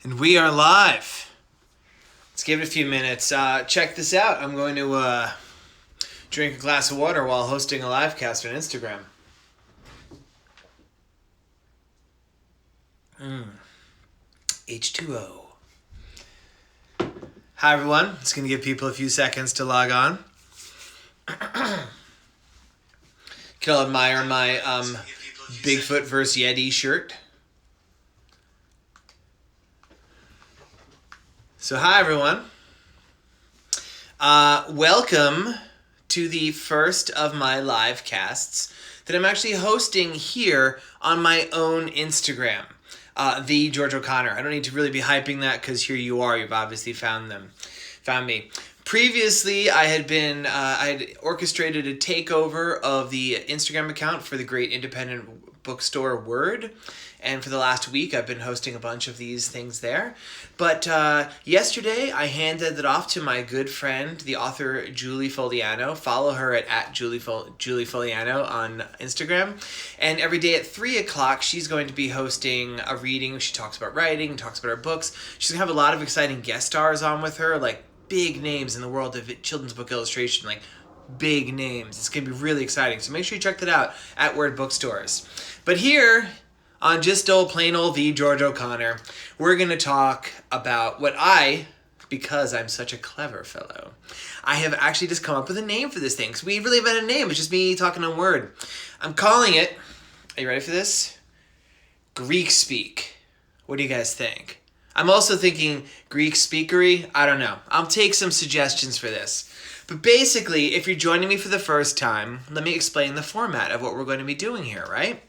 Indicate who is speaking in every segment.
Speaker 1: And we are live. Let's give it a few minutes. Check this out. I'm going to drink a glass of water while hosting a live cast on Instagram. H2O. Hi, everyone. It's going to give people a few seconds to log on. You can all admire my Bigfoot vs. Yeti shirt. So hi everyone. Welcome to the first of my live casts that I'm actually hosting here on my own Instagram, the George O'Connor. I don't need to really be hyping that because here you are. You've obviously found me. Previously, I had orchestrated a takeover of the Instagram account for the great independent bookstore Word. And for the last week, I've been hosting a bunch of these things there. But yesterday, I handed it off to my good friend, the author Julie Foliano. Follow her at Julie Foliano on Instagram. And every day at 3 o'clock, she's going to be hosting a reading. She talks about writing, talks about her books. She's going to have a lot of exciting guest stars on with her, like big names in the world of children's book illustration, like big names. It's going to be really exciting. So make sure you check that out at Word Bookstores. But here on just plain old the George O'Connor, we're going to talk about what because I'm such a clever fellow, I have actually just come up with a name for this thing. Because we really haven't had a name. It's just me talking on Word. I'm calling it, are you ready for this? Greek Speak. What do you guys think? I'm also thinking Greek Speakery. I don't know. I'll take some suggestions for this. But basically, if you're joining me for the first time, let me explain the format of what we're going to be doing here, right?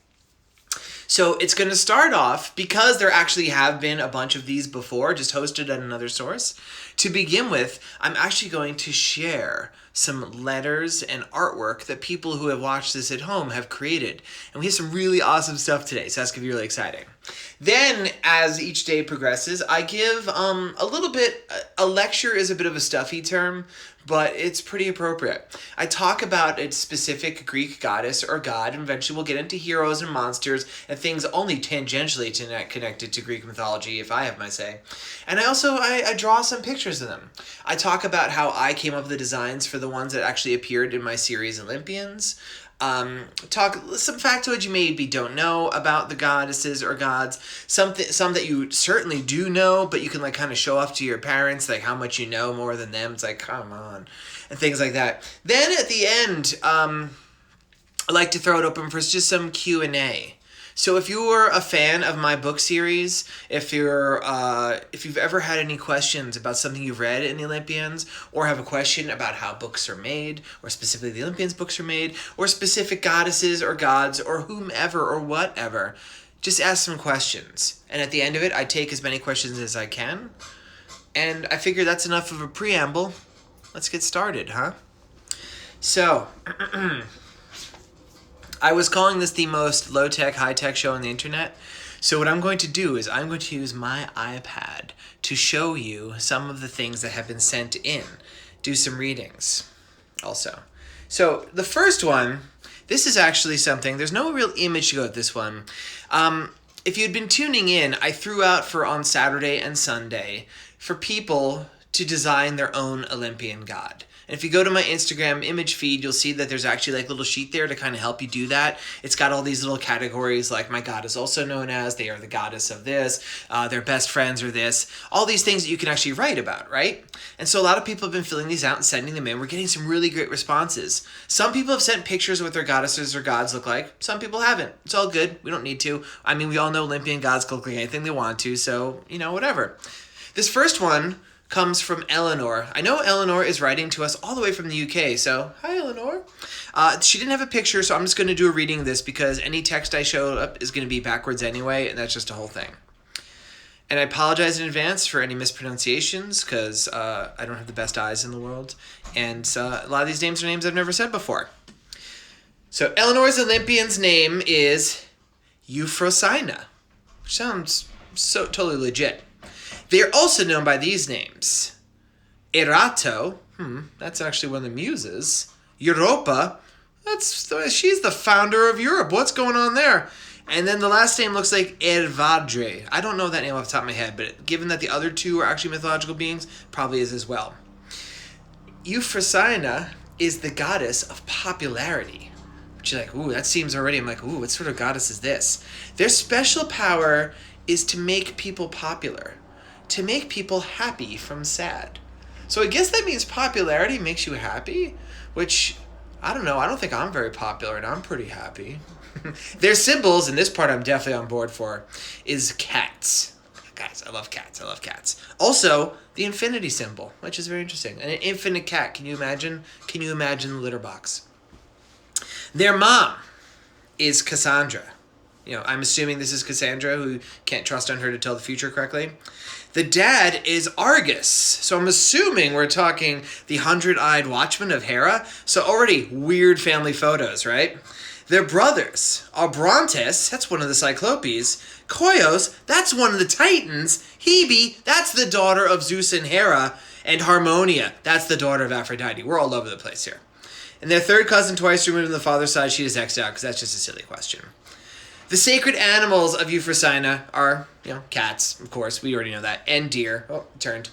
Speaker 1: So it's going to start off, because there actually have been a bunch of these before, just hosted at another source. To begin with, I'm actually going to share some letters and artwork that people who have watched this at home have created. And we have some really awesome stuff today, so that's going to be really exciting. Then, as each day progresses, I give a lecture is a bit of a stuffy term, but it's pretty appropriate. I talk about a specific Greek goddess or god, and eventually we'll get into heroes and monsters and things only tangentially connected to Greek mythology, if I have my say. And I draw some pictures of them. I talk about how I came up with the designs for the ones that actually appeared in my series Olympians. Talk some factoids you maybe don't know about the goddesses or gods. Some that you certainly do know, but you can kind of show off to your parents, like how much you know more than them. It's like, come on, and things like that. Then at the end, I like to throw it open for just some Q&A. So if you're a fan of my book series, if you've ever had any questions about something you've read in the Olympians, or have a question about how books are made, or specifically the Olympians books are made, or specific goddesses or gods or whomever or whatever, just ask some questions. And at the end of it, I take as many questions as I can. And I figure that's enough of a preamble. Let's get started, huh? So I was calling this the most low-tech, high-tech show on the internet. So what I'm going to do is I'm going to use my iPad to show you some of the things that have been sent in. Do some readings also. So the first one, this is actually something, there's no real image to go with this one. If you'd been tuning in, I threw out on Saturday and Sunday for people to design their own Olympian god. And if you go to my Instagram image feed, you'll see that there's actually a little sheet there to kind of help you do that. It's got all these little categories like my god is also known as, they are the goddess of this, their best friends are this, all these things that you can actually write about, right? And so a lot of people have been filling these out and sending them in. We're getting some really great responses. Some people have sent pictures of what their goddesses or gods look like. Some people haven't. It's all good. We don't need to. I mean, we all know Olympian gods can look like anything they want to, so, whatever. This first one comes from Eleanor. I know Eleanor is writing to us all the way from the UK, so hi Eleanor. She didn't have a picture, so I'm just going to do a reading of this because any text I show up is going to be backwards anyway, and that's just a whole thing. And I apologize in advance for any mispronunciations because I don't have the best eyes in the world, and a lot of these names are names I've never said before. So Eleanor's Olympian's name is Euphrosyne, which sounds so totally legit. They are also known by these names. Erato, that's actually one of the muses. Europa, she's the founder of Europe. What's going on there? And then the last name looks like Ervadre. I don't know that name off the top of my head, but given that the other two are actually mythological beings, probably is as well. Euphrosyne is the goddess of popularity. Which you're like, ooh, that seems already, I'm like, ooh, what sort of goddess is this? Their special power is to make people popular. To make people happy from sad. So I guess that means popularity makes you happy, which, I don't know, I don't think I'm very popular and I'm pretty happy. Their symbols, and this part I'm definitely on board for, is cats. Guys, I love cats. I love cats. Also, the infinity symbol, which is very interesting. An infinite cat. Can you imagine? Can you imagine the litter box? Their mom is Cassandra. You know, I'm assuming this is Cassandra, who can't trust on her to tell the future correctly. The dad is Argus. So I'm assuming we're talking the 100-eyed watchman of Hera. So already weird family photos, right? Their brothers are Brontes, that's one of the Cyclopes. Koios, that's one of the Titans. Hebe, that's the daughter of Zeus and Hera. And Harmonia, that's the daughter of Aphrodite. We're all over the place here. And their third cousin, twice removed on the father's side, she is X'd out, because that's just a silly question. The sacred animals of Euphrosyne are, cats, of course. We already know that. And deer. Oh, it turned.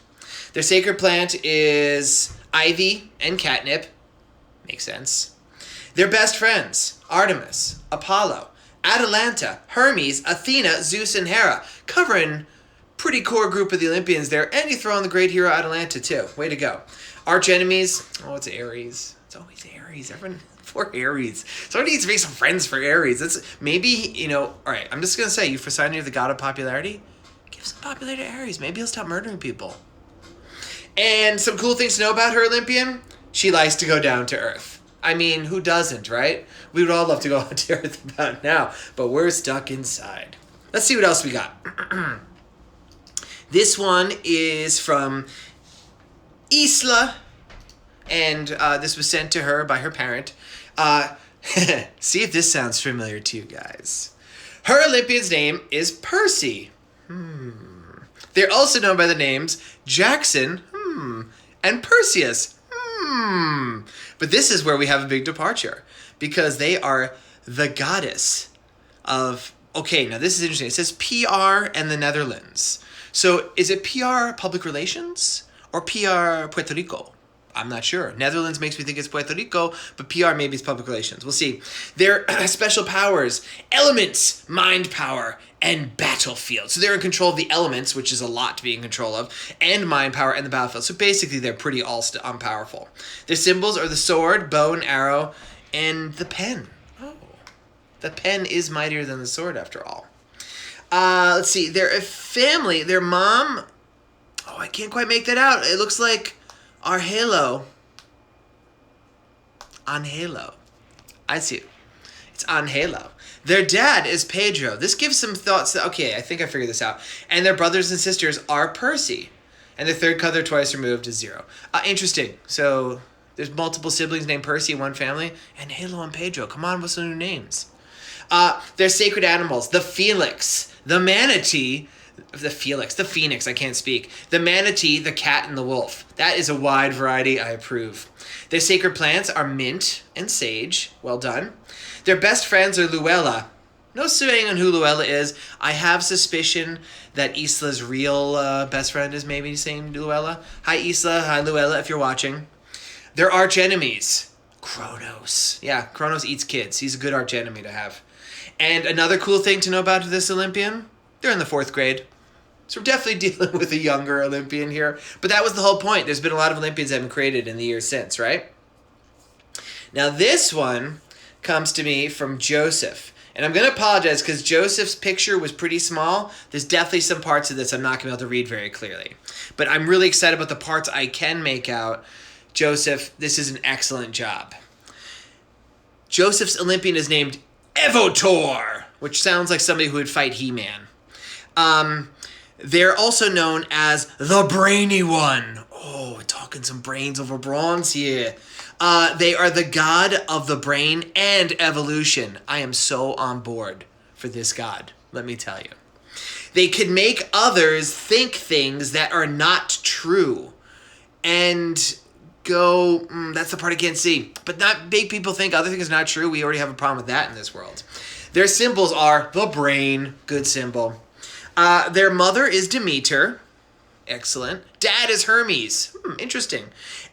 Speaker 1: Their sacred plant is ivy and catnip. Makes sense. Their best friends, Artemis, Apollo, Atalanta, Hermes, Athena, Zeus, and Hera. Covering pretty core group of the Olympians there. And you throw in the great hero Atalanta, too. Way to go. Arch enemies, it's Aries. It's always Aries. Everyone, for Aries. Someone needs to make some friends for Aries. That's maybe, all right, I'm just going to say, Euphrosyne, the god of popularity, give some popularity to Aries. Maybe he'll stop murdering people. And some cool things to know about her, Olympian. She likes to go down to earth. I mean, who doesn't, right? We would all love to go out to earth about now, but we're stuck inside. Let's see what else we got. This one is from Isla, and this was sent to her by her parent. See if this sounds familiar to you guys. Her Olympian's name is Percy. They're also known by the names Jackson, and Perseus. But this is where we have a big departure, because they are the goddess of... Okay, now this is interesting. It says PR and the Netherlands. So is it PR public relations or PR Puerto Rico? I'm not sure. Netherlands makes me think it's Puerto Rico, but PR maybe it's public relations. We'll see. Their special powers, elements, mind power, and battlefield. So they're in control of the elements, which is a lot to be in control of, and mind power and the battlefield. So basically they're pretty powerful. Their symbols are the sword, bow and arrow, and the pen. Oh, the pen is mightier than the sword after all. Let's see. They're a family. Their mom, I can't quite make that out. It looks like Angelo. I see. It's Angelo. Their dad is Pedro. This gives some thoughts that, okay, I think I figured this out. And their brothers and sisters are Percy. And the third cousin twice removed is 0. Interesting. So there's multiple siblings named Percy in one family. And Halo and Pedro. Come on, what's the new names? They're sacred animals. The Felix, the manatee, the phoenix, I can't speak. The manatee, the cat, and the wolf. That is a wide variety. I approve. Their sacred plants are mint and sage. Well done. Their best friends are Luella. No saying on who Luella is. I have suspicion that Isla's real best friend is maybe saying Luella. Hi, Isla. Hi, Luella, if you're watching. Their arch enemies. Kronos. Yeah, Kronos eats kids. He's a good arch enemy to have. And another cool thing to know about this Olympian, they're in the 4th grade. So we're definitely dealing with a younger Olympian here. But that was the whole point. There's been a lot of Olympians that have been created in the years since, right? Now this one comes to me from Joseph. And I'm going to apologize because Joseph's picture was pretty small. There's definitely some parts of this I'm not going to be able to read very clearly. But I'm really excited about the parts I can make out. Joseph, this is an excellent job. Joseph's Olympian is named Evotor, which sounds like somebody who would fight He-Man. They're also known as the Brainy One. Oh, we're talking some brains over bronze here. They are the god of the brain and evolution. I am so on board for this god, let me tell you. They can make others think things that are not true. And go, that's the part I can't see. But not make people think other things are not true. We already have a problem with that in this world. Their symbols are the brain, good symbol. Their mother is Demeter. Excellent. Dad is Hermes. Interesting.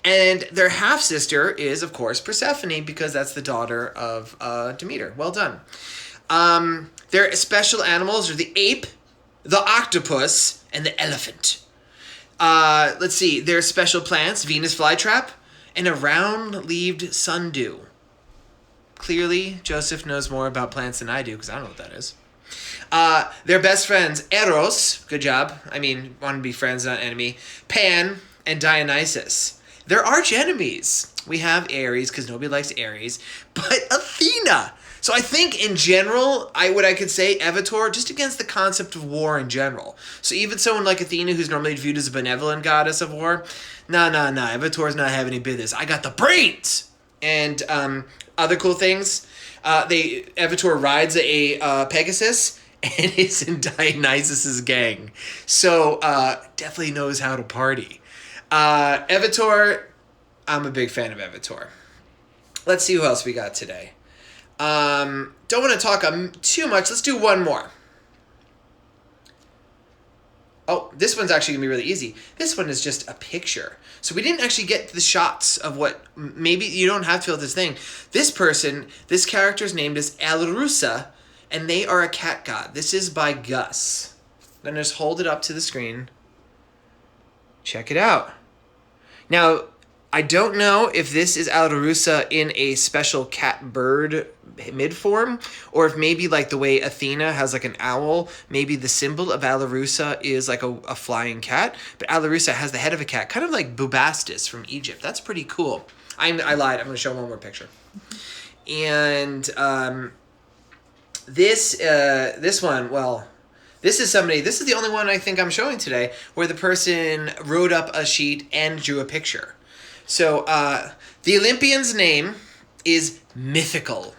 Speaker 1: And their half-sister is, of course, Persephone, because that's the daughter of Demeter. Well done. Their special animals are the ape, the octopus, and the elephant. Let's see. Their special plants, Venus flytrap, and a round-leaved sundew. Clearly, Joseph knows more about plants than I do, because I don't know what that is. Their best friends, Eros, good job. I mean, want to be friends, not enemy. Pan and Dionysus. They're arch enemies. We have Aries, because nobody likes Aries, but Athena. So I think in general, I could say Evator, just against the concept of war in general. So even someone like Athena, who's normally viewed as a benevolent goddess of war, nah, Evator's not having any business. I got the brains! And other cool things, Evator rides a Pegasus, and is in Dionysus's gang. So, definitely knows how to party. Evator, I'm a big fan of Evator. Let's see who else we got today. Don't want to talk too much. Let's do one more. Oh, this one's actually going to be really easy. This one is just a picture. So we didn't actually get the shots of what, maybe you don't have to feel this thing. This character's name is Elrusa, and they are a cat god. This is by Gus. I'm going to just hold it up to the screen. Check it out. Now, I don't know if this is Alarusa in a special cat bird mid form, or if maybe like the way Athena has like an owl, maybe the symbol of Alarusa is like a flying cat, but Alarusa has the head of a cat, kind of like Bubastis from Egypt. That's pretty cool. I lied. I'm going to show one more picture. And this one, well, this is the only one I think I'm showing today where the person wrote up a sheet and drew a picture. So, the Olympians' name is mythical,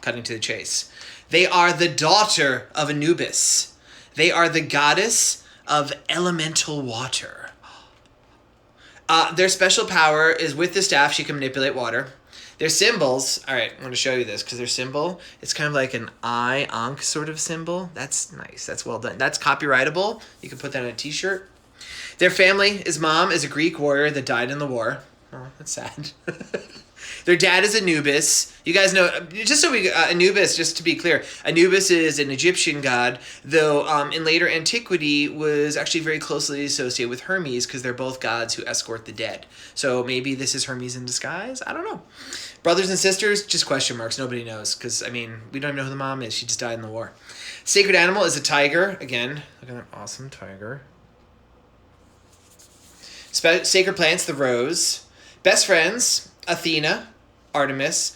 Speaker 1: cutting to the chase. They are the daughter of Anubis. They are the goddess of elemental water. Their special power is with the staff, she can manipulate water. Their symbols, all right, I'm going to show you this because their symbol, it's kind of like an eye, ankh sort of symbol. That's nice. That's well done. That's copyrightable. You can put that on a t-shirt. Their family, his mom is a Greek warrior that died in the war. Oh, that's sad. Their dad is Anubis. You guys know, Anubis, just to be clear, Anubis is an Egyptian god, though in later antiquity was actually very closely associated with Hermes because they're both gods who escort the dead. So maybe this is Hermes in disguise? I don't know. Brothers and sisters, just question marks. Nobody knows because, I mean, we don't even know who the mom is. She just died in the war. Sacred animal is a tiger. Again, look at that awesome tiger. Sacred plants, the rose. Best friends, Athena, Artemis,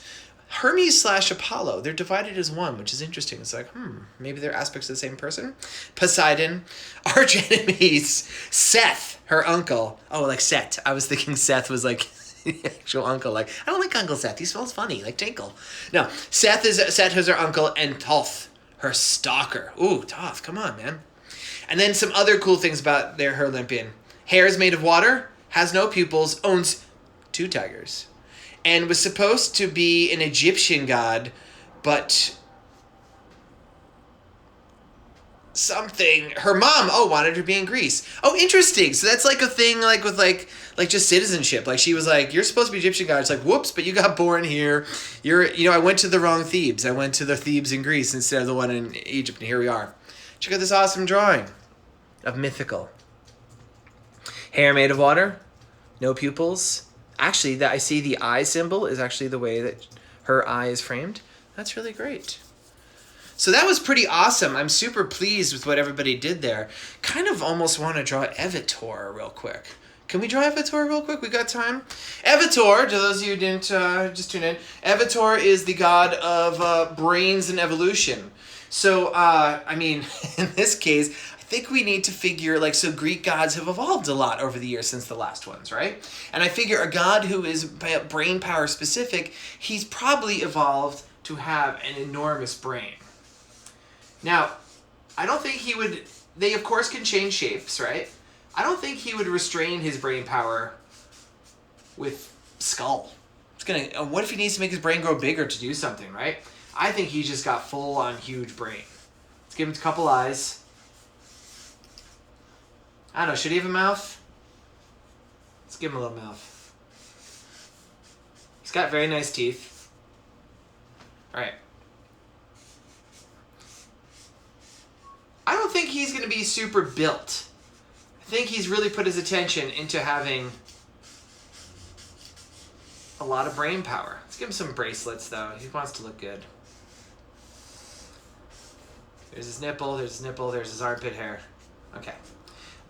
Speaker 1: Hermes/Apollo. They're divided as one, which is interesting. It's like, maybe they're aspects of the same person. Poseidon, arch enemies, Seth, her uncle. Oh, like Set. I was thinking Seth was like the actual uncle. Like, I don't like Uncle Seth. He smells funny, like Tinkle. No, Seth is her uncle, and Thoth, her stalker. Ooh, Thoth, come on, man. And then some other cool things about her Olympian. Hair is made of water, has no pupils, owns 2 tigers, and was supposed to be an Egyptian god, but her mom wanted her to be in Greece. Oh, interesting. So that's like a thing like with like just citizenship. Like she was like, you're supposed to be Egyptian god. It's like, whoops, but you got born here. I went to the wrong Thebes. I went to the Thebes in Greece instead of the one in Egypt, and here we are. Check out this awesome drawing of mythical. Hair made of water, no pupils. Actually, I see the eye symbol is actually the way that her eye is framed. That's really great. So that was pretty awesome. I'm super pleased with what everybody did there. Kind of almost want to draw Evator real quick. Can we draw Evator real quick? We got time? Evator, to those of you who didn't just tune in, Evator is the god of brains and evolution. So, in this case, I think we need to figure, so Greek gods have evolved a lot over the years since the last ones, right? And I figure a god who is brain power specific, he's probably evolved to have an enormous brain. Now, I don't think he would, they of course can change shapes, right? I don't think he would restrain his brain power with skull. What if he needs to make his brain grow bigger to do something, right? I think he's just got full-on huge brain. Let's give him a couple eyes. I don't know, should he have a mouth? Let's give him a little mouth. He's got very nice teeth. All right. I don't think he's going to be super built. I think he's really put his attention into having a lot of brain power. Let's give him some bracelets, though. He wants to look good. There's his nipple, there's his nipple, there's his armpit hair. Okay.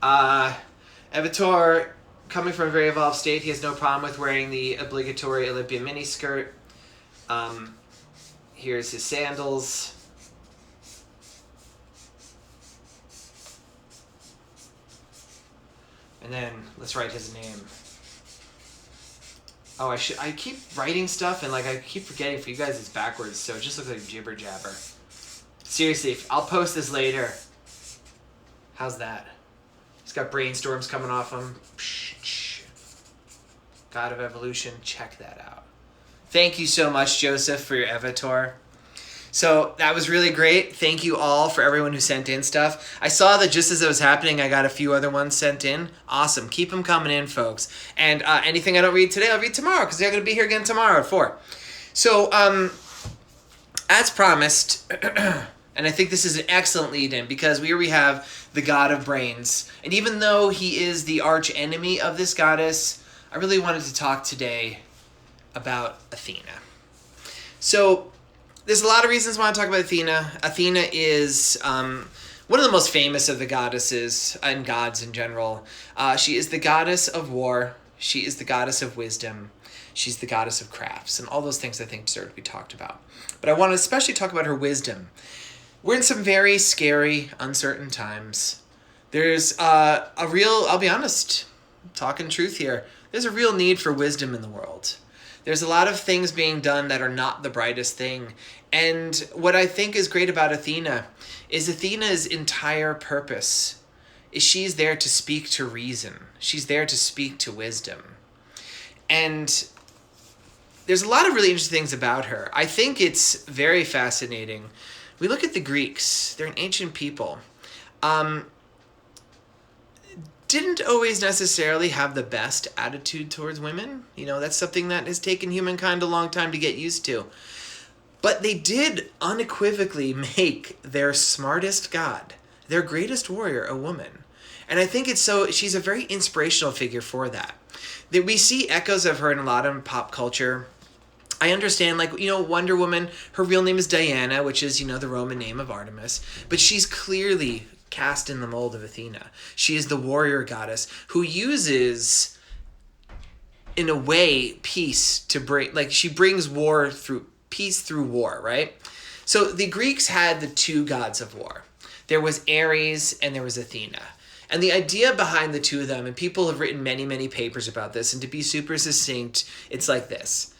Speaker 1: Avatar, coming from a very evolved state, he has no problem with wearing the obligatory Olympian miniskirt. Here's his sandals. And then let's write his name. Oh, I keep writing stuff and like I keep forgetting for you guys it's backwards, so it just looks like jibber jabber. Seriously, I'll post this later. How's that? He's got brainstorms coming off him. God of Evolution, check that out. Thank you so much, Joseph, for your avatar. So that was really great. Thank you all for everyone who sent in stuff. I saw that just as it was happening, I got a few other ones sent in. Awesome. Keep them coming in, folks. And anything I don't read today, I'll read tomorrow because they're going to be here again tomorrow at 4. So as promised, and I think this is an excellent lead-in because here we have the god of brains. And even though he is the arch enemy of this goddess, I really wanted to talk today about Athena. So there's a lot of reasons why I talk about Athena. Athena is one of the most famous of the goddesses and gods in general. She is the goddess of war. She is the goddess of wisdom. She's the goddess of crafts. And all those things I think deserve to be talked about. But I want to especially talk about her wisdom. We're in some very scary, uncertain times. There's a real, I'll be honest, talking truth here, there's a real need for wisdom in the world. There's a lot of things being done that are not the brightest thing. And what I think is great about Athena is Athena's entire purpose is she's there to speak to reason. She's there to speak to wisdom. And there's a lot of really interesting things about her. I think it's very fascinating. We look at the Greeks. They're an ancient people. Didn't always necessarily have the best attitude towards women. You know, that's something that has taken humankind a long time to get used to. But they did unequivocally make their smartest god, their greatest warrior, a woman. And I think she's a very inspirational figure for that. That we see echoes of her in a lot of pop culture. I understand, Wonder Woman, her real name is Diana, which is, the Roman name of Artemis. But she's clearly cast in the mold of Athena. She is the warrior goddess who uses, in a way, peace to bring, she brings peace through war, right? So the Greeks had the two gods of war. There was Ares and there was Athena. And the idea behind the two of them, and people have written many, many papers about this, and to be super succinct, it's like this.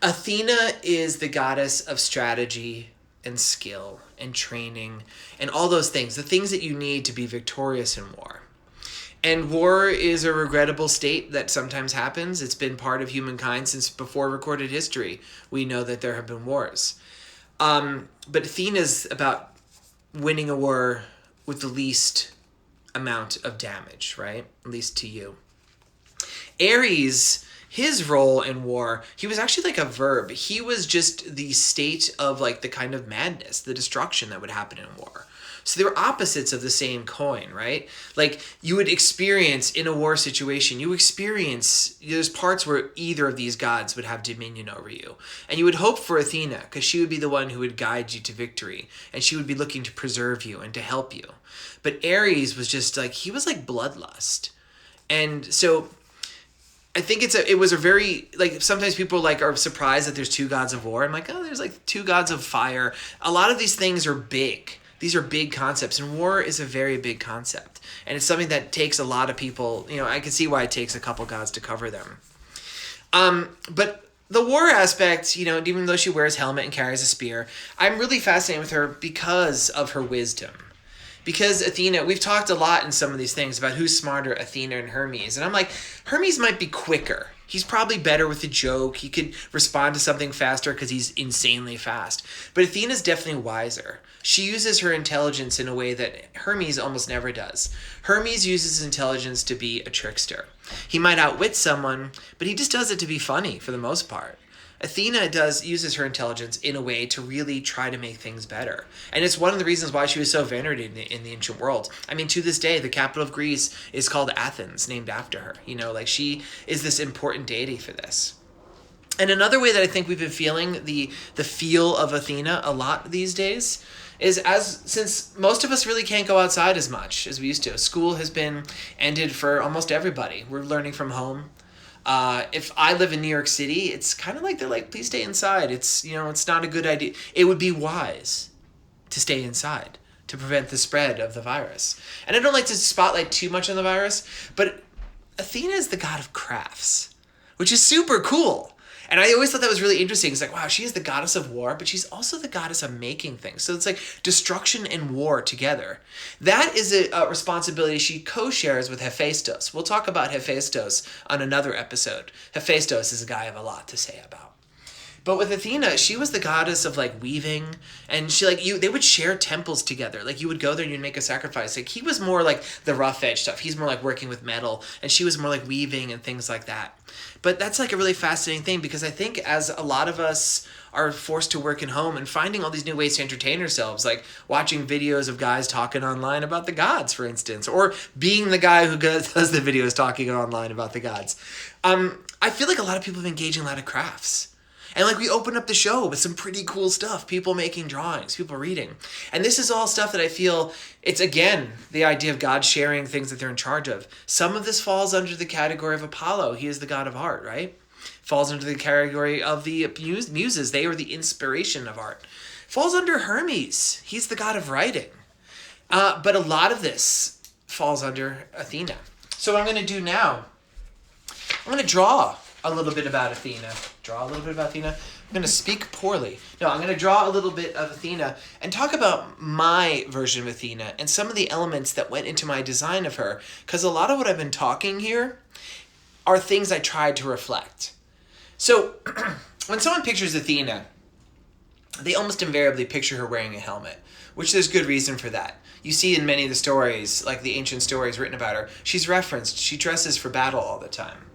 Speaker 1: Athena is the goddess of strategy and skill and training and all those things, the things that you need to be victorious in war. And war is a regrettable state that sometimes happens. It's been part of humankind since before recorded history. We know that there have been wars. But Athena's about winning a war with the least amount of damage, right? At least to you. Ares, his role in war, he was actually like a verb. He was just the state of the kind of madness, the destruction that would happen in war. So they were opposites of the same coin, right? You would experience in a war situation, there's parts where either of these gods would have dominion over you. And you would hope for Athena because she would be the one who would guide you to victory. And she would be looking to preserve you and to help you. But Ares was just he was like bloodlust. And so I think it was a very, sometimes people are surprised that there's two gods of war. I'm there's two gods of fire. A lot of these things are big. These are big concepts, and war is a very big concept. And it's something that takes a lot of people, I can see why it takes a couple gods to cover them. But the war aspect, even though she wears helmet and carries a spear, I'm really fascinated with her because of her wisdom. Because Athena, we've talked a lot in some of these things about who's smarter, Athena and Hermes. And I'm Hermes might be quicker. He's probably better with a joke. He could respond to something faster because he's insanely fast. But Athena's definitely wiser. She uses her intelligence in a way that Hermes almost never does. Hermes uses his intelligence to be a trickster. He might outwit someone, but he just does it to be funny for the most part. Athena uses her intelligence in a way to really try to make things better. And it's one of the reasons why she was so venerated in the ancient world. I mean, to this day, the capital of Greece is called Athens, named after her. You know, like she is this important deity for this. And another way that I think we've been feeling the feel of Athena a lot these days is since most of us really can't go outside as much as we used to. School has been ended for almost everybody. We're learning from home. If I live in New York City, it's kind of like they're like, please stay inside. It's not a good idea. It would be wise to stay inside to prevent the spread of the virus. And I don't like to spotlight too much on the virus, but Athena is the god of crafts, which is super cool. And I always thought that was really interesting. It's like, wow, she is the goddess of war, but she's also the goddess of making things. So it's like destruction and war together. That is a responsibility she co-shares with Hephaestus. We'll talk about Hephaestus on another episode. Hephaestus is a guy I have a lot to say about. But with Athena, she was the goddess of like weaving, and they would share temples together. Like you would go there and you'd make a sacrifice. Like he was more like the rough edge stuff. He's more like working with metal, and she was more like weaving and things like that. But that's like a really fascinating thing because I think as a lot of us are forced to work at home and finding all these new ways to entertain ourselves, like watching videos of guys talking online about the gods, for instance, or being the guy who does the videos talking online about the gods. I feel like a lot of people have been engaging in a lot of crafts. And like we open up the show with some pretty cool stuff, people making drawings, people reading. And this is all stuff that I feel, it's again, the idea of God sharing things that they're in charge of. Some of this falls under the category of Apollo. He is the god of art, right? Falls under the category of the muses. They are the inspiration of art. Falls under Hermes. He's the god of writing. But a lot of this falls under Athena. So what I'm going to do now, I'm going to draw a little bit about Athena. I'm going to speak poorly. No, I'm going to draw a little bit of Athena and talk about my version of Athena and some of the elements that went into my design of her. Because a lot of what I've been talking here are things I tried to reflect. So when someone pictures Athena, they almost invariably picture her wearing a helmet, which there's good reason for that. You see in many of the stories, like the ancient stories written about her, she's referenced. She dresses for battle all the time.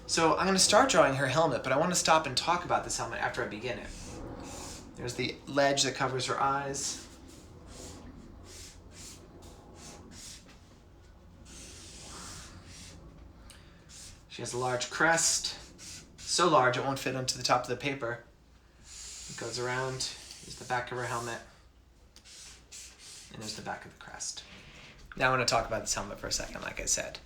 Speaker 1: So I'm going to start drawing her helmet, but I want to stop and talk about this helmet after I begin it. There's the ledge that covers her eyes. She has a large crest. So large it won't fit onto the top of the paper. It goes around. Here's the back of her helmet. And there's the back of the crest. Now I want to talk about this helmet for a second, like I said.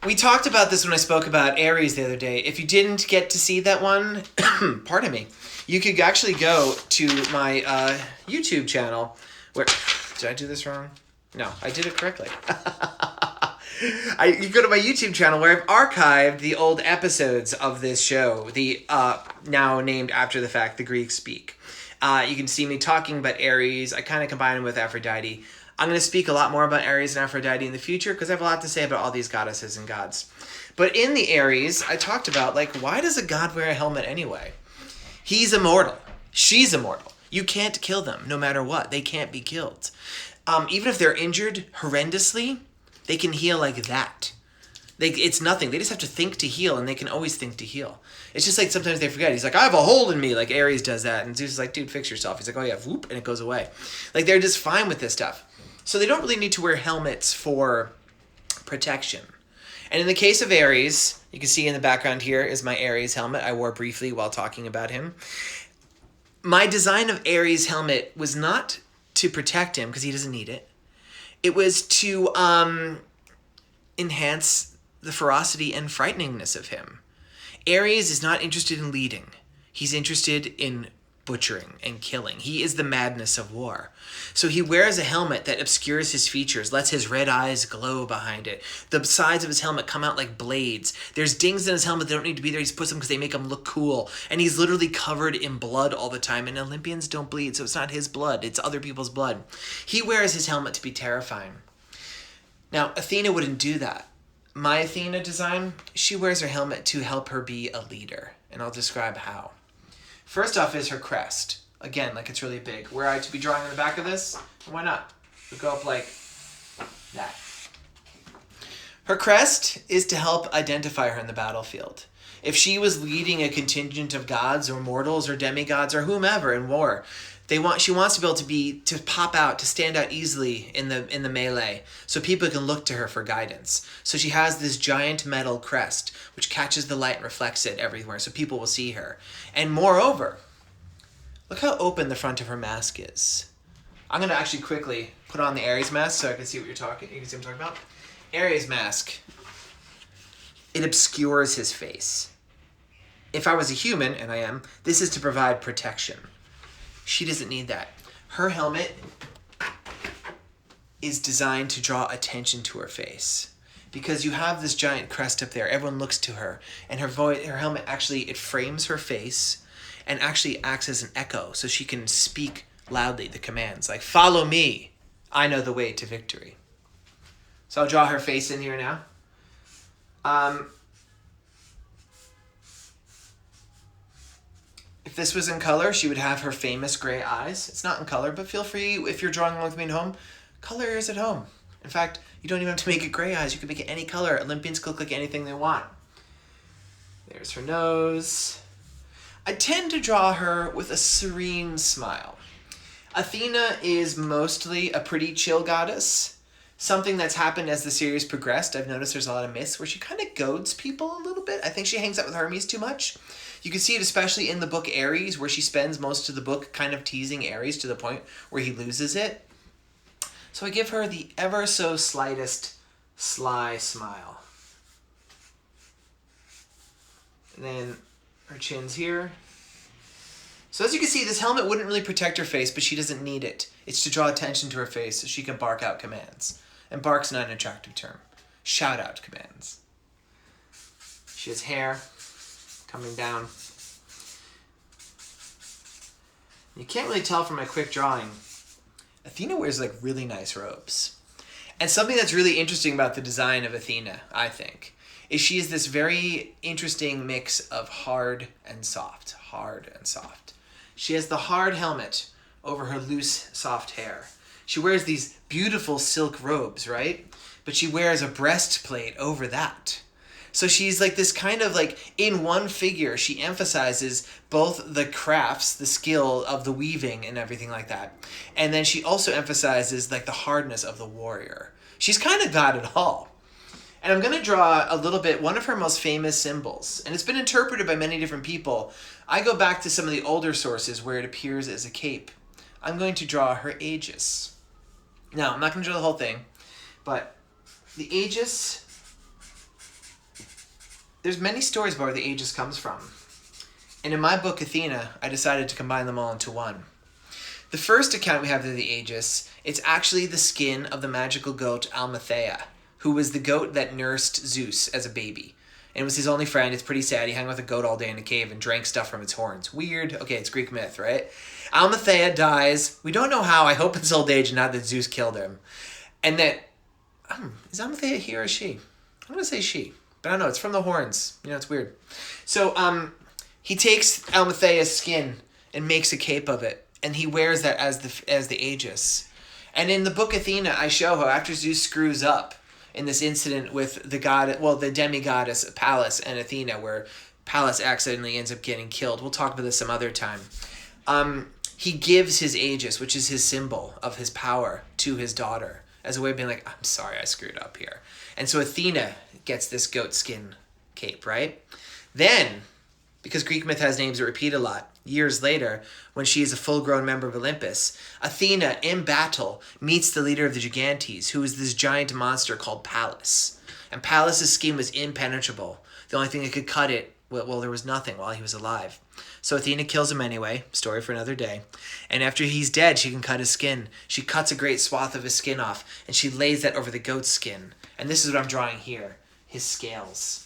Speaker 1: We talked about this when I spoke about Aries the other day. If you didn't get to see that one, pardon me, you could actually go to my YouTube channel where... Did I do this wrong? No, I did it correctly. You go to my YouTube channel where I've archived the old episodes of this show, the now named after the fact, the Greek Speak. You can see me talking about Aries. I kind of combine them with Aphrodite. I'm going to speak a lot more about Aries and Aphrodite in the future because I have a lot to say about all these goddesses and gods. But in the Aries, I talked about, like, why does a god wear a helmet anyway? He's immortal. She's immortal. You can't kill them no matter what. They can't be killed. Even if they're injured horrendously, they can heal like that. It's nothing. They just have to think to heal, and they can always think to heal. It's just like sometimes they forget. He's like, I have a hole in me, like Aries does that. And Zeus is like, dude, fix yourself. He's like, oh yeah, whoop, and it goes away. Like, they're just fine with this stuff. So they don't really need to wear helmets for protection. And in the case of Aries, you can see in the background here is my Aries helmet I wore briefly while talking about him. My design of Aries' helmet was not to protect him, because he doesn't need it. It was to enhance the ferocity and frighteningness of him. Aries is not interested in leading. He's interested in butchering and killing. He is the madness of war. So he wears a helmet that obscures his features, lets his red eyes glow behind it. The sides of his helmet come out like blades. There's dings in his helmet that don't need to be there. He just puts them because they make him look cool. And he's literally covered in blood all the time. And Olympians don't bleed, so it's not his blood. It's other people's blood. He wears his helmet to be terrifying. Now, Athena wouldn't do that. my Athena design, she wears her helmet to help her be a leader. And I'll describe how. First off is her crest. Again, like it's really big. Were I to be drawing on the back of this, why not? It would go up like that. Her crest is to help identify her in the battlefield. If she was leading a contingent of gods or mortals or demigods or whomever in war, she wants to be able to pop out, to stand out easily in the melee, so people can look to her for guidance. So she has this giant metal crest, which catches the light and reflects it everywhere, so people will see her. And moreover, look how open the front of her mask is. I'm going to actually quickly put on the Aries Mask so I can see what you can see what I'm talking about. Aries Mask. It obscures his face. If I was a human, and I am, this is to provide protection. She doesn't need that. Her helmet is designed to draw attention to her face. Because you have this giant crest up there, everyone looks to her, and her helmet actually, it frames her face and actually acts as an echo so she can speak loudly the commands, like, follow me, I know the way to victory. So I'll draw her face in here now. If this was in color, she would have her famous gray eyes. It's not in color, but feel free, if you're drawing along with me at home, color yours at home. In fact, you don't even have to make it gray eyes. You can make it any color. Olympians can look like anything they want. There's her nose. I tend to draw her with a serene smile. Athena is mostly a pretty chill goddess. Something that's happened as the series progressed, I've noticed there's a lot of myths where she kind of goads people a little bit. I think she hangs out with Hermes too much. You can see it especially in the book Aries, where she spends most of the book kind of teasing Aries to the point where he loses it. So I give her the ever so slightest sly smile. And then her chin's here. So as you can see, this helmet wouldn't really protect her face, but she doesn't need it. It's to draw attention to her face so she can bark out commands. And bark's not an attractive term. Shout out commands. She has hair coming down. You can't really tell from my quick drawing. Athena wears like really nice robes. And something that's really interesting about the design of Athena, I think, is she is this very interesting mix of hard and soft. Hard and soft. She has the hard helmet over her loose, soft hair. She wears these beautiful silk robes, right? But she wears a breastplate over that. So she's like this kind of like, in one figure, she emphasizes both the crafts, the skill of the weaving and everything like that. And then she also emphasizes like the hardness of the warrior. She's kind of got it all. And I'm going to draw a little bit, one of her most famous symbols. And it's been interpreted by many different people. I go back to some of the older sources where it appears as a cape. I'm going to draw her Aegis. Now, I'm not going to draw the whole thing, but the Aegis, there's many stories about where the Aegis comes from. And in my book, Athena, I decided to combine them all into one. The first account we have of the Aegis, it's actually the skin of the magical goat Almathea, who was the goat that nursed Zeus as a baby. And it was his only friend. It's pretty sad. He hung with a goat all day in a cave and drank stuff from its horns. Weird. Okay, it's Greek myth, right? Almathea dies. We don't know how. I hope it's old age and not that Zeus killed him. And that... is Almathea he or she? I'm going to say she. But I don't know. It's from the horns. You know, it's weird. So he takes Almathea's skin and makes a cape of it. And he wears that as the Aegis. And in the book Athena, I show how after Zeus screws up in this incident with the demigoddess Pallas and Athena, where Pallas accidentally ends up getting killed. We'll talk about this some other time. He gives his Aegis, which is his symbol of his power, to his daughter as a way of being like, I'm sorry I screwed up here. And so Athena gets this goat skin cape, right? Then, because Greek myth has names that repeat a lot, years later, when she is a full-grown member of Olympus, Athena, in battle, meets the leader of the Gigantes, who is this giant monster called Pallas. And Pallas's skin was impenetrable. The only thing that could cut it, well, there was nothing while he was alive. So Athena kills him anyway, story for another day. And after he's dead, she can cut his skin. She cuts a great swath of his skin off, and she lays that over the goat's skin. And this is what I'm drawing here, his scales.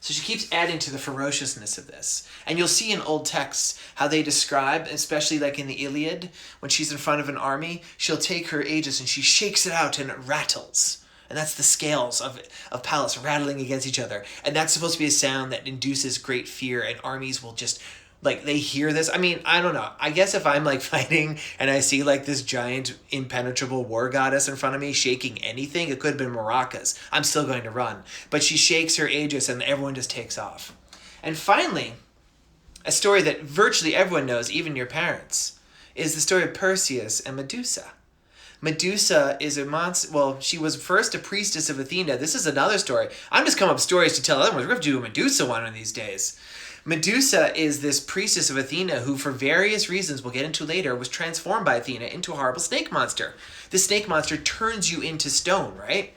Speaker 1: So she keeps adding to the ferociousness of this. And you'll see in old texts how they describe, especially like in the Iliad, when she's in front of an army, she'll take her Aegis and she shakes it out and it rattles. And that's the scales of Pallas rattling against each other. And that's supposed to be a sound that induces great fear, and armies will just, like, they hear this. I mean, I don't know. I guess if I'm, like, fighting and I see, like, this giant impenetrable war goddess in front of me shaking anything, it could have been maracas. I'm still going to run. But she shakes her Aegis and everyone just takes off. And finally, a story that virtually everyone knows, even your parents, is the story of Perseus and Medusa. Medusa is a monster. Well, she was first a priestess of Athena. This is another story. I'm just coming up with stories to tell other ones. We're going to do a Medusa one of these days. Medusa is this priestess of Athena who, for various reasons we'll get into later, was transformed by Athena into a horrible snake monster. This snake monster turns you into stone, right?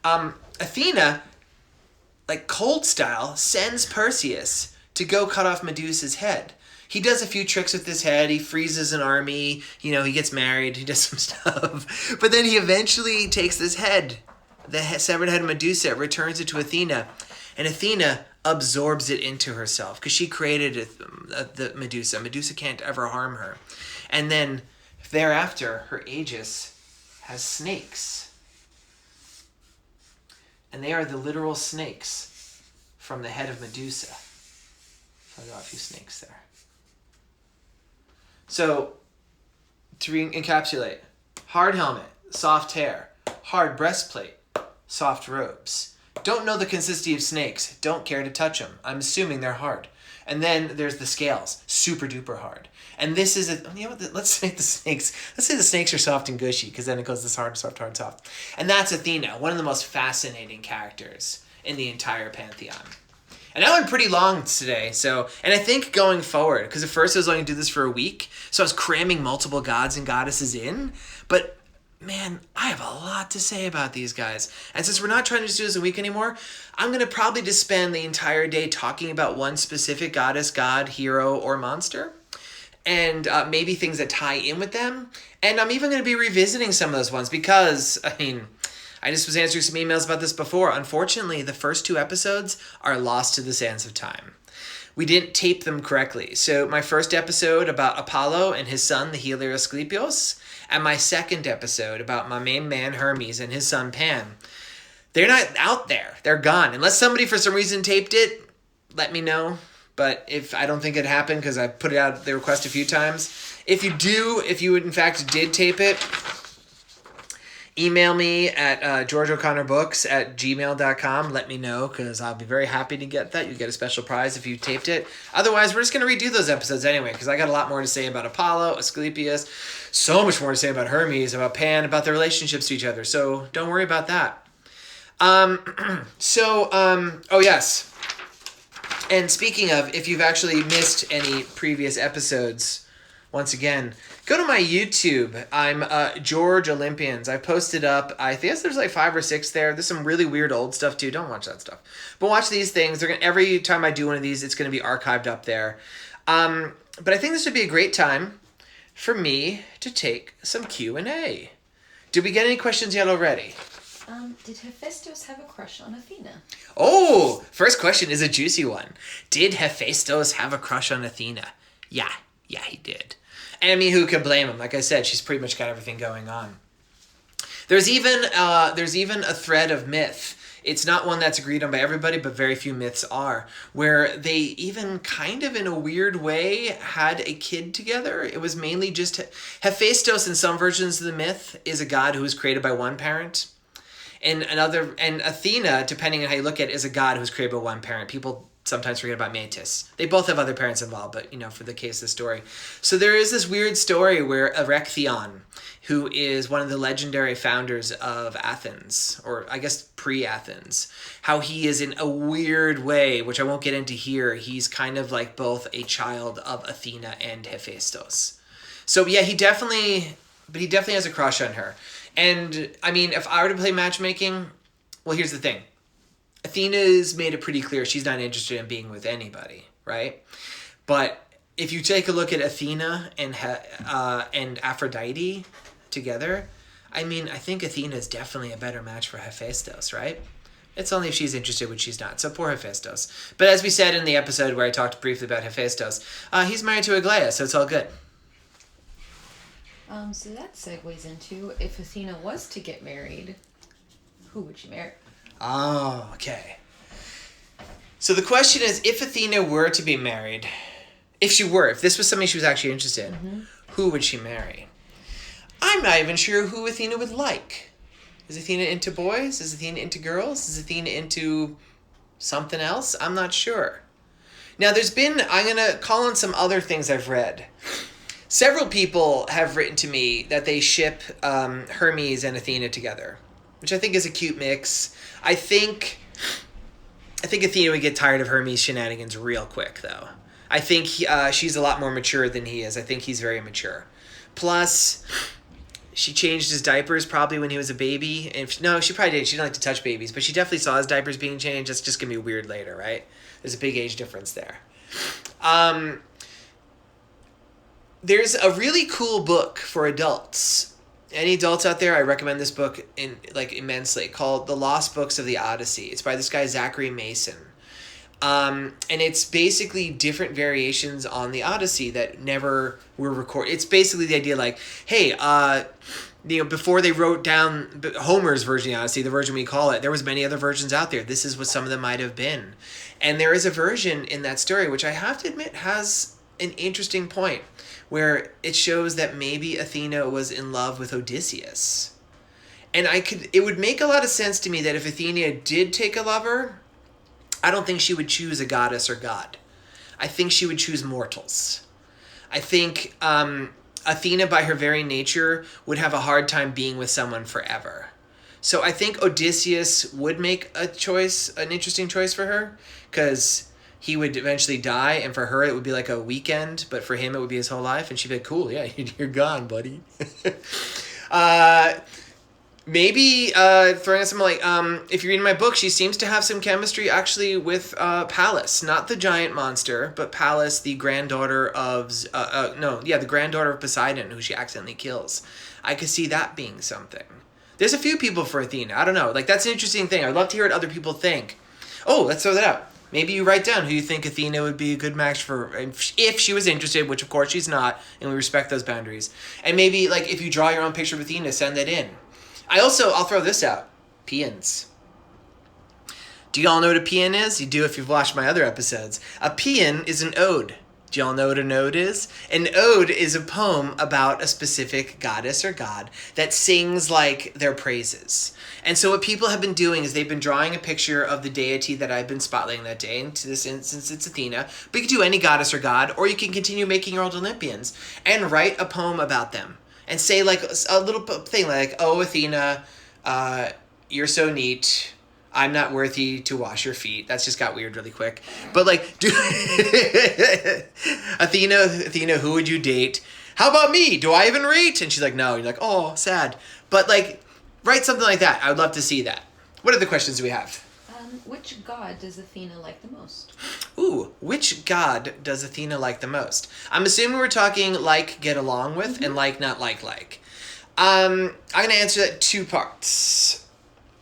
Speaker 1: Athena, like cold style, sends Perseus to go cut off Medusa's head. He does a few tricks with his head. He freezes an army. You know, he gets married. He does some stuff. But then he eventually takes this head, the severed head of Medusa, returns it to Athena. And Athena absorbs it into herself because she created the Medusa. Medusa can't ever harm her. And then thereafter, her Aegis has snakes. And they are the literal snakes from the head of Medusa. So I got a few snakes there. So, to encapsulate, hard helmet, soft hair, hard breastplate, soft robes. Don't know the consistency of snakes, don't care to touch them. I'm assuming they're hard. And then there's the scales, super duper hard. And this is let's make the snakes, let's say the snakes are soft and gushy, because then it goes this hard, soft, hard, soft. And that's Athena, one of the most fascinating characters in the entire pantheon. And I went pretty long today, and I think going forward, because at first I was only going to do this for a week, so I was cramming multiple gods and goddesses in, but man, I have a lot to say about these guys. And since we're not trying to just do this a week anymore, I'm going to probably just spend the entire day talking about one specific goddess, god, hero, or monster, and maybe things that tie in with them. And I'm even going to be revisiting some of those ones because, I just was answering some emails about this before. Unfortunately, the first 2 episodes are lost to the sands of time. We didn't tape them correctly. So my first episode about Apollo and his son, the healer Asclepios, and my second episode about my main man Hermes and his son Pan, they're not out there. They're gone. Unless somebody for some reason taped it, let me know. But I don't think it happened because I put it out the request a few times. If you in fact did tape it, email me at georgeoconnorbooks@gmail.com. Let me know, because I'll be very happy to get that. You get a special prize if you taped it. Otherwise, we're just going to redo those episodes anyway, because I got a lot more to say about Apollo, Asclepius, so much more to say about Hermes, about Pan, about their relationships to each other. So don't worry about that. Oh yes. And speaking of, if you've actually missed any previous episodes, once again, go to my YouTube. I'm George Olympians. I posted up, I guess there's like 5 or 6 there. There's some really weird old stuff too. Don't watch that stuff. But watch these things. Every time I do one of these, it's going to be archived up there. But I think this would be a great time for me to take some Q&A. Did we get any questions yet already?
Speaker 2: Did Hephaestus have a crush on Athena?
Speaker 1: Oh, first question is a juicy one. Did Hephaestus have a crush on Athena? Yeah, he did. And I mean, who could blame him? Like I said, she's pretty much got everything going on. There's even a thread of myth. It's not one that's agreed on by everybody, but very few myths are, where they even kind of in a weird way had a kid together. It was mainly just Hephaestus in some versions of the myth is a god who was created by one parent. And Athena, depending on how you look at it, is a god who was created by one parent. People sometimes forget about Metis. They both have other parents involved, but, for the case of the story. So there is this weird story where Erechtheion, who is one of the legendary founders of Athens, or I guess pre-Athens, how he is in a weird way, which I won't get into here, he's kind of like both a child of Athena and Hephaestus. So yeah, he definitely has a crush on her. And I mean, if I were to play matchmaking, well, here's the thing. Athena's made it pretty clear she's not interested in being with anybody, right? But if you take a look at Athena and Aphrodite together, I mean, I think Athena is definitely a better match for Hephaestus, right? It's only if she's interested when she's not. So poor Hephaestus. But as we said in the episode where I talked briefly about Hephaestus, he's married to Aglaia, so it's all good.
Speaker 2: So that segues into, if Athena was to get married, who would she marry?
Speaker 1: Oh, okay. So the question is, if Athena were to be married, if this was something she was actually interested in, who would she marry? I'm not even sure who Athena would like. Is Athena into boys? Is Athena into girls? Is Athena into something else? I'm not sure. Now, I'm going to call on some other things I've read. Several people have written to me that they ship Hermes and Athena together, which I think is a cute mix. I think Athena would get tired of Hermes' shenanigans real quick, though. I think she's a lot more mature than he is. I think he's very mature. Plus, she changed his diapers probably when he was a baby. No, she probably didn't. She didn't like to touch babies, but she definitely saw his diapers being changed. That's just going to be weird later, right? There's a big age difference there. There's a really cool book for adults. Any adults out there, I recommend this book immensely, called The Lost Books of the Odyssey. It's by this guy, Zachary Mason. And it's basically different variations on the Odyssey that never were recorded. It's basically the idea like, hey, before they wrote down Homer's version of the Odyssey, the version we call it, there was many other versions out there. This is what some of them might have been. And there is a version in that story, which I have to admit has an interesting point, where it shows that maybe Athena was in love with Odysseus. And it would make a lot of sense to me that if Athena did take a lover, I don't think she would choose a goddess or god. I think she would choose mortals. I think Athena, by her very nature, would have a hard time being with someone forever. So I think Odysseus would make an interesting choice for her, because he would eventually die, and for her it would be like a weekend, but for him it would be his whole life, and she'd be like, cool, yeah, you're gone, buddy. Maybe throwing out something like, if you're reading my book, she seems to have some chemistry actually with Pallas, not the giant monster, but Pallas, the granddaughter of the granddaughter of Poseidon, who she accidentally kills. I could see that being something. There's a few people for Athena. I don't know. Like, that's an interesting thing. I'd love to hear what other people think. Oh, let's throw that out. Maybe you write down who you think Athena would be a good match for, if she was interested, which of course she's not, and we respect those boundaries. And maybe, like, if you draw your own picture of Athena, send that in. I'll throw this out. Paeans. Do you all know what a paean is? You do if you've watched my other episodes. A paean is an ode. Do you all know what an ode is? An ode is a poem about a specific goddess or god that sings like their praises. And so what people have been doing is they've been drawing a picture of the deity that I've been spotlighting that day. And to this instance, it's Athena. But you can do any goddess or god, or you can continue making your own Olympians and write a poem about them. And say like a little thing like, oh, Athena, you're so neat. I'm not worthy to wash your feet. That's just got weird really quick. But like, Athena, who would you date? How about me? Do I even rate? And she's like, no. You're like, oh, sad. But like, write something like that. I would love to see that. What other questions do we have?
Speaker 2: Which god does Athena like the most?
Speaker 1: Ooh, which god does Athena like the most? I'm assuming we're talking like get along with and like not like. I'm going to answer that 2 parts.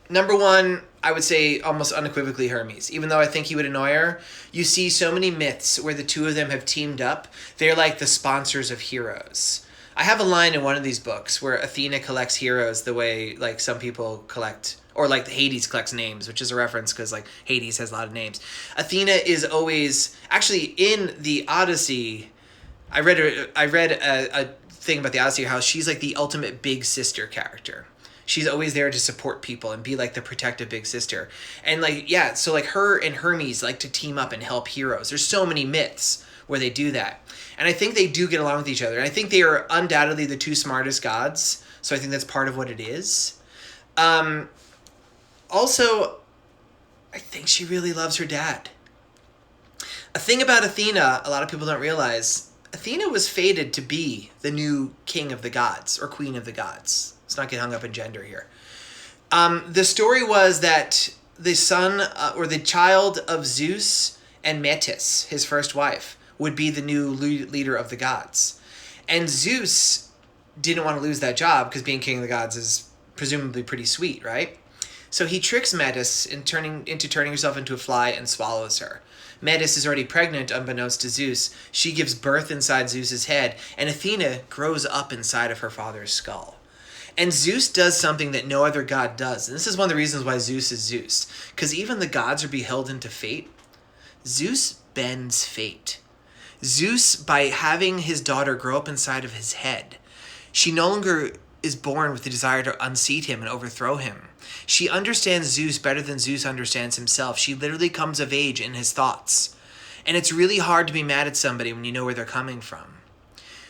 Speaker 1: Number 1, I would say almost unequivocally Hermes. Even though I think he would annoy her, you see so many myths where the two of them have teamed up. They're like the sponsors of heroes. I have a line in one of these books where Athena collects heroes the way like some people collect, or like Hades collects names, which is a reference because like Hades has a lot of names. Athena is always, actually in the Odyssey, I read a thing about the Odyssey, how she's like the ultimate big sister character. She's always there to support people and be like the protective big sister. And like, yeah, so like her and Hermes like to team up and help heroes. There's so many myths where they do that. And I think they do get along with each other. And I think they are undoubtedly the 2 smartest gods. So I think that's part of what it is. Also, I think she really loves her dad. A thing about Athena, a lot of people don't realize, Athena was fated to be the new king of the gods or queen of the gods. Let's not get hung up in gender here. The story was that the son or the child of Zeus and Metis, his first wife, would be the new leader of the gods. And Zeus didn't want to lose that job because being king of the gods is presumably pretty sweet, right? So he tricks Metis into turning herself into a fly and swallows her. Metis is already pregnant, unbeknownst to Zeus. She gives birth inside Zeus's head, and Athena grows up inside of her father's skull. And Zeus does something that no other god does. And this is one of the reasons why Zeus is Zeus. Because even the gods are beholden to fate. Zeus bends fate. Zeus, by having his daughter grow up inside of his head, she no longer is born with the desire to unseat him and overthrow him. She understands Zeus better than Zeus understands himself. She literally comes of age in his thoughts. And it's really hard to be mad at somebody when you know where they're coming from.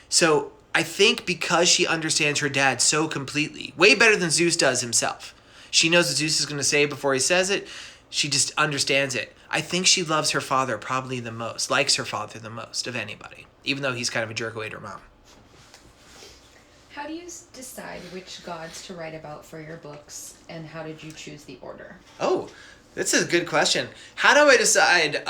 Speaker 1: So I think because she understands her dad so completely, way better than Zeus does himself. She knows what Zeus is going to say before he says it. She just understands it. I think she loves her father probably the most, likes her father the most of anybody, even though he's kind of a jerk away to her mom.
Speaker 2: How do you decide which gods to write about for your books, and how did you choose the order?
Speaker 1: Oh, that's a good question. How do I decide?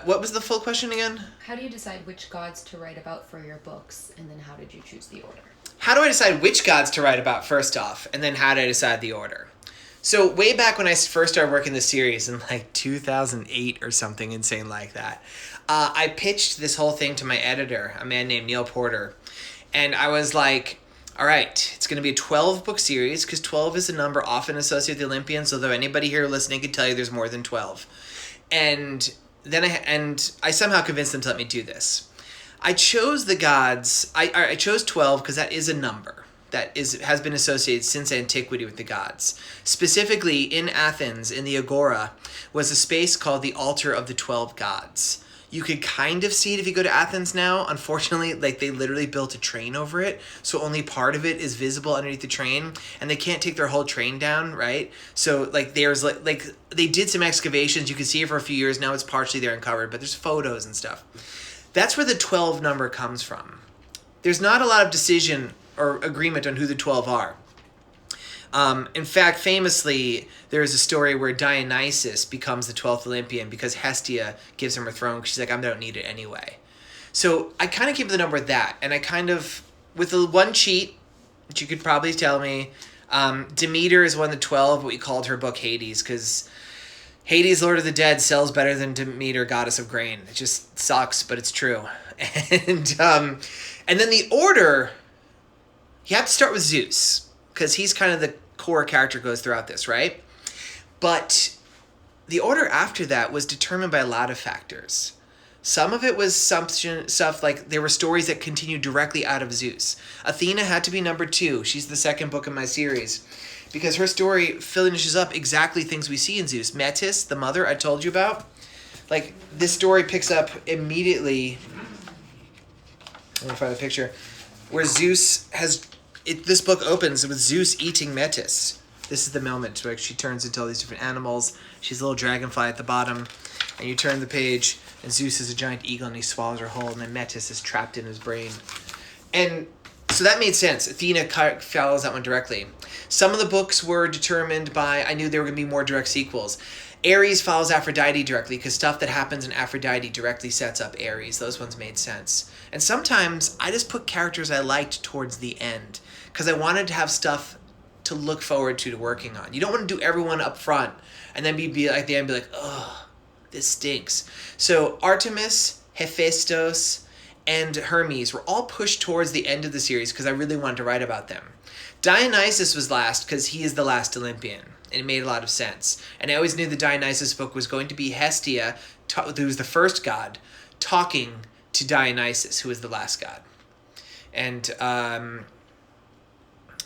Speaker 1: What was the full question again?
Speaker 2: How do you decide which gods to write about for your books, and then how did you choose the order?
Speaker 1: How do I decide which gods to write about first off, and then how do I decide the order? So way back when I first started working the series in like 2008 or something insane like that, I pitched this whole thing to my editor, a man named Neil Porter. And I was like, all right, it's going to be a 12-book series because 12 is a number often associated with the Olympians, although anybody here listening could tell you there's more than 12. And then I somehow convinced them to let me do this. I chose the gods. I chose 12 because that is a number that has been associated since antiquity with the gods. Specifically, in Athens, in the Agora, was a space called the Altar of the 12 Gods. You could kind of see it if you go to Athens now. Unfortunately, like they literally built a train over it, so only part of it is visible underneath the train, and they can't take their whole train down, right? So like there's like they did some excavations. You can see it for a few years now. It's partially there and covered, but there's photos and stuff. That's where the 12 number comes from. There's not a lot of decision or agreement on who the 12 are. In fact, famously, there is a story where Dionysus becomes the 12th Olympian because Hestia gives him her throne. She's like, I don't need it anyway. So I kind of came to the number of that. And I kind of, with the one cheat, which you could probably tell me, Demeter is one of the 12, but we called her book Hades because Hades, Lord of the Dead, sells better than Demeter, Goddess of Grain. It just sucks, but it's true. And then the order, you have to start with Zeus, because he's kind of the core character goes throughout this, right? But the order after that was determined by a lot of factors. Some of it was stuff like there were stories that continued directly out of Zeus. Athena had to be number 2. She's the second book in my series, because her story finishes up exactly things we see in Zeus. Metis, the mother I told you about, like this story picks up immediately. I'm gonna find a picture where Zeus has. This book opens with Zeus eating Metis. This is the moment where she turns into all these different animals. She's a little dragonfly at the bottom. And you turn the page, and Zeus is a giant eagle, and he swallows her whole, and then Metis is trapped in his brain. And so that made sense. Athena follows that one directly. Some of the books were determined by, I knew there were going to be more direct sequels. Aries follows Aphrodite directly, because stuff that happens in Aphrodite directly sets up Aries. Those ones made sense. And sometimes I just put characters I liked towards the end, because I wanted to have stuff to look forward to working on. You don't want to do everyone up front and then be at the end be like, ugh, this stinks. So Artemis, Hephaestus, and Hermes were all pushed towards the end of the series because I really wanted to write about them. Dionysus was last because he is the last Olympian, and it made a lot of sense. And I always knew the Dionysus book was going to be Hestia, who was the first god, talking to Dionysus, who was the last god. And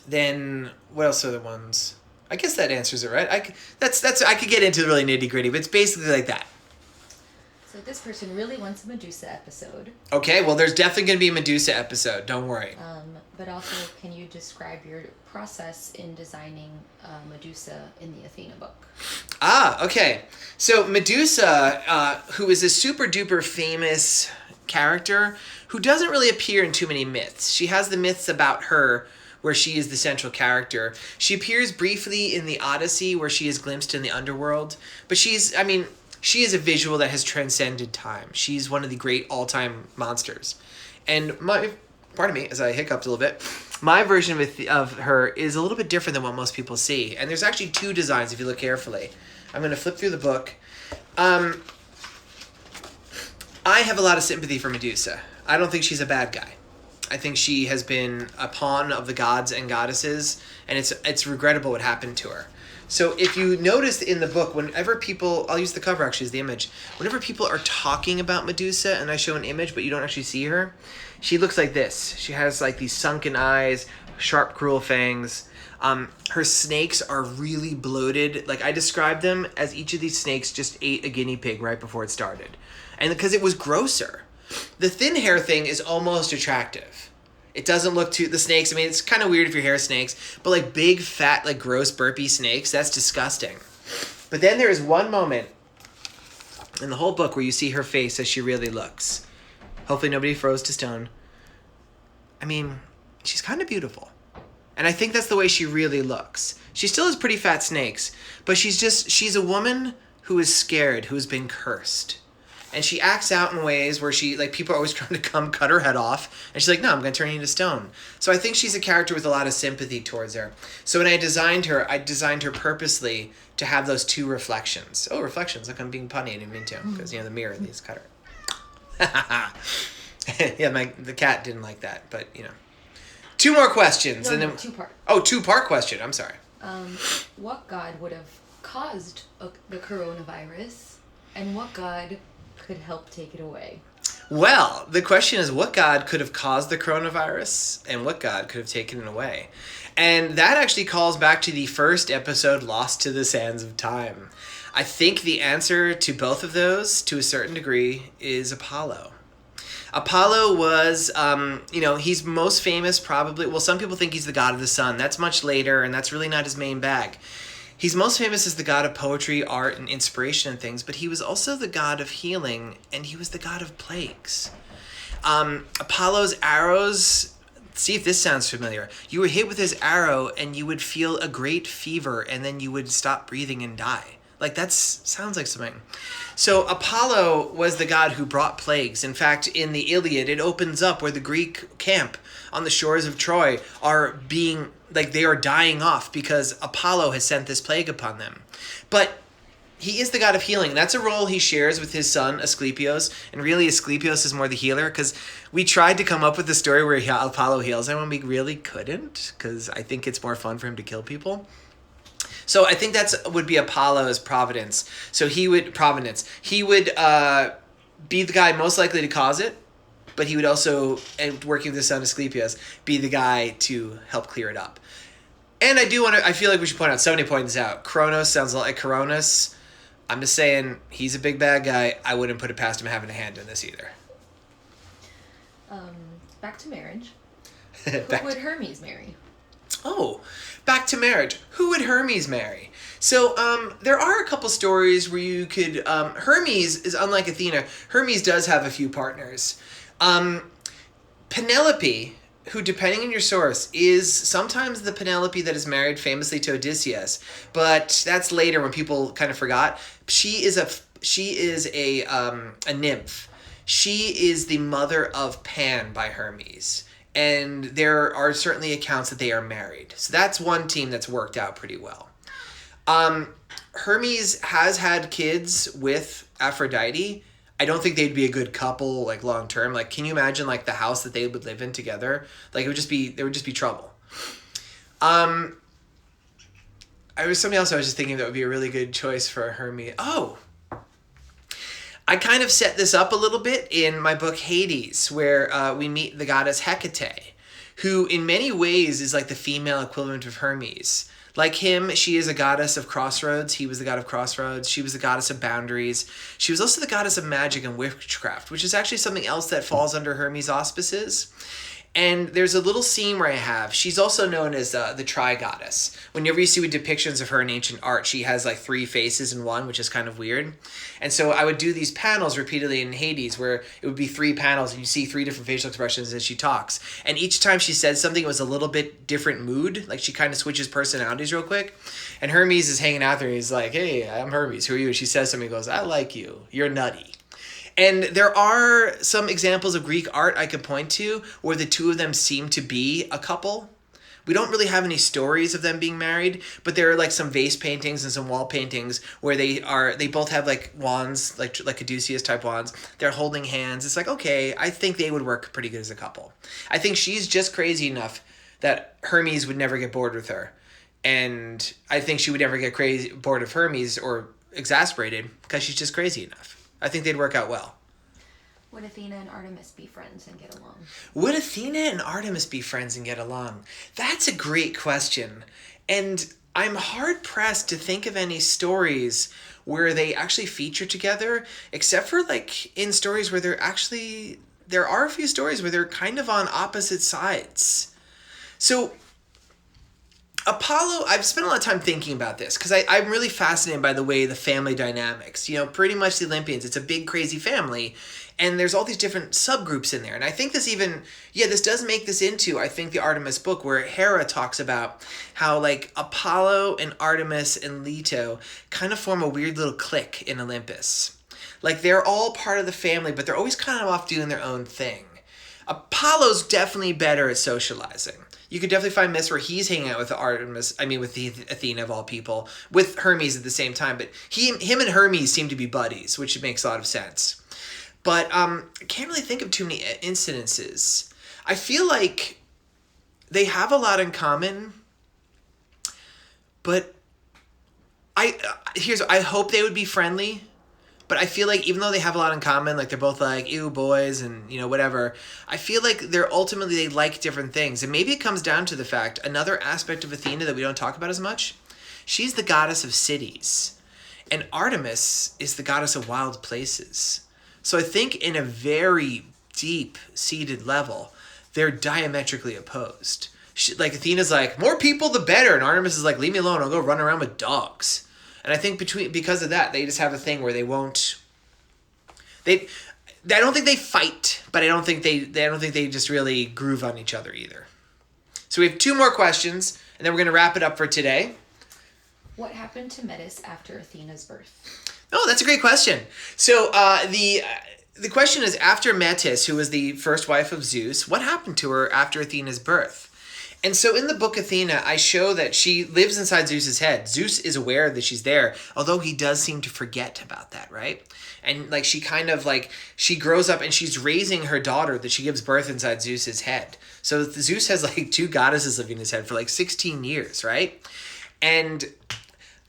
Speaker 1: then what else are the ones? I guess that answers it, right? I could get into the really nitty gritty, but it's basically like that.
Speaker 2: So this person really wants a Medusa episode.
Speaker 1: Okay, well, there's definitely going to be a Medusa episode. Don't worry.
Speaker 2: But also, can you describe your process in designing Medusa in the Athena book?
Speaker 1: Okay. So Medusa, who is a super duper famous character who doesn't really appear in too many myths. She has the myths about her where she is the central character. She appears briefly in the Odyssey where she is glimpsed in the underworld. But she is a visual that has transcended time. She's one of the great all-time monsters. And pardon me, as I hiccuped a little bit, my version of her is a little bit different than what most people see. And there's actually 2 designs if you look carefully. I'm going to flip through the book. I have a lot of sympathy for Medusa. I don't think she's a bad guy. I think she has been a pawn of the gods and goddesses, and it's regrettable what happened to her. So if you notice in the book, whenever people, I'll use the cover actually as the image, whenever people are talking about Medusa and I show an image but you don't actually see her, she looks like this. She has like these sunken eyes, sharp, cruel fangs. Her snakes are really bloated. Like I described them as each of these snakes just ate a guinea pig right before it started. And because it was grosser. The thin hair thing is almost attractive. It doesn't look too, the snakes, I mean, it's kind of weird if your hair is snakes, but like big, fat, like gross, burpy snakes, that's disgusting. But then there is one moment in the whole book where you see her face as she really looks. Hopefully nobody froze to stone. I mean, she's kind of beautiful. And I think that's the way she really looks. She still has pretty fat snakes, but she's a woman who is scared, who has been cursed. And she acts out in ways where she, like, people are always trying to come cut her head off. And she's like, no, I'm going to turn you into stone. So I think she's a character with a lot of sympathy towards her. So when I designed her purposely to have those two reflections. Oh, reflections. Look, I'm being punny. I didn't mean to. Because, the mirror, these cut her. Yeah, the cat didn't like that. But, Two more questions.
Speaker 2: No,
Speaker 1: and then
Speaker 2: two-part.
Speaker 1: Oh, two-part question. I'm sorry.
Speaker 2: What god would have caused the coronavirus? And what god could help take it away?
Speaker 1: Well, the question is what god could have caused the coronavirus and what god could have taken it away? And that actually calls back to the first episode, Lost to the Sands of Time. I think the answer to both of those, to a certain degree, is Apollo. Apollo was, he's most famous probably, well, some people think he's the god of the sun. That's much later, and that's really not his main bag. He's most famous as the god of poetry, art, and inspiration and things, but he was also the god of healing, and he was the god of plagues. Apollo's arrows, see if this sounds familiar. You were hit with his arrow, and you would feel a great fever, and then you would stop breathing and die. Like, that sounds like something. So Apollo was the god who brought plagues. In fact, in the Iliad, it opens up where the Greek camp on the shores of Troy are being, they are dying off because Apollo has sent this plague upon them. But he is the god of healing. That's a role he shares with his son, Asclepios. And really, Asclepios is more the healer because we tried to come up with the story where Apollo heals everyone. We really couldn't because I think it's more fun for him to kill people. So I think would be Apollo's providence. So he would be the guy most likely to cause it, but he would also, and working with his son Asclepius, be the guy to help clear it up. And I feel like we should point out, somebody pointed this out, Kronos sounds like Coronis. I'm just saying, he's a big bad guy. I wouldn't put it past him having a hand in this either.
Speaker 2: Back to marriage. Who would Hermes marry?
Speaker 1: Oh, back to marriage. Who would Hermes marry? So there are a couple stories where you could... Hermes is unlike Athena. Hermes does have a few partners. Penelope, who, depending on your source, is sometimes the Penelope that is married famously to Odysseus. But that's later when people kind of forgot. She is a nymph. She is the mother of Pan by Hermes. And there are certainly accounts that they are married. So that's one team that's worked out pretty well. Hermes has had kids with Aphrodite. I don't think they'd be a good couple, long term. Can you imagine, the house that they would live in together? There would just be trouble. There was something else I was just thinking that would be a really good choice for Hermes. Oh! I kind of set this up a little bit in my book Hades, where we meet the goddess Hecate, who in many ways is like the female equivalent of Hermes. Like him, she is a goddess of crossroads. He was the god of crossroads. She was the goddess of boundaries. She was also the goddess of magic and witchcraft, which is actually something else that falls under Hermes' auspices. And there's a little scene where she's also known as the tri-goddess. Whenever you see depictions of her in ancient art, she has 3 faces in one, which is kind of weird. And so I would do these panels repeatedly in Hades where it would be 3 panels and you see 3 different facial expressions as she talks. And each time she said something, it was a little bit different mood. She kind of switches personalities real quick. And Hermes is hanging out there and he's like, hey, I'm Hermes. Who are you? And she says something, he goes, I like you. You're nutty. And there are some examples of Greek art I could point to where the two of them seem to be a couple, We don't really have any stories of them being married, but there are like some vase paintings and some wall paintings where they both have like wands, like Caduceus type wands. They're holding hands. It's like, okay, I think they would work pretty good as a couple. I think she's just crazy enough that Hermes would never get bored with her. And I think she would never get bored of Hermes or exasperated because she's just crazy enough. I think they'd work out well.
Speaker 2: Would Athena and Artemis be friends and get along?
Speaker 1: Would Athena and Artemis be friends and get along? That's a great question. And I'm hard-pressed to think of any stories where they actually feature together, except for like in stories where there are a few stories where they're kind of on opposite sides. So Apollo, I've spent a lot of time thinking about this because I'm really fascinated by the way the family dynamics, pretty much the Olympians, it's a big crazy family and there's all these different subgroups in there. And I think this does make this into, I think, the Artemis book where Hera talks about how like Apollo and Artemis and Leto kind of form a weird little clique in Olympus. Like they're all part of the family, but they're always kind of off doing their own thing. Apollo's definitely better at socializing. You could definitely find myths where he's hanging out with with the Athena of all people, with Hermes at the same time. But him and Hermes seem to be buddies, which makes a lot of sense. But I can't really think of too many incidences. I feel like they have a lot in common, but I hope they would be friendly. But I feel like even though they have a lot in common, like they're both like, ew, boys, and, whatever, I feel like they like different things. And maybe it comes down to the fact, another aspect of Athena that we don't talk about as much, she's the goddess of cities. And Artemis is the goddess of wild places. So I think in a very deep-seated level, they're diametrically opposed. Like Athena's like, more people the better. And Artemis is like, leave me alone, I'll go run around with dogs. And I think because of that, they just have a thing where they won't. I don't think they fight, but I don't think they just really groove on each other either. So we have 2 more questions, and then we're going to wrap it up for today.
Speaker 2: What happened to Metis after Athena's birth?
Speaker 1: Oh, that's a great question. So the question is, after Metis, who was the first wife of Zeus, what happened to her after Athena's birth? And so in the book Athena, I show that she lives inside Zeus's head. Zeus is aware that she's there, although he does seem to forget about that, right? And like she grows up and she's raising her daughter that she gives birth inside Zeus's head. So Zeus has like 2 goddesses living in his head for like 16 years, right? And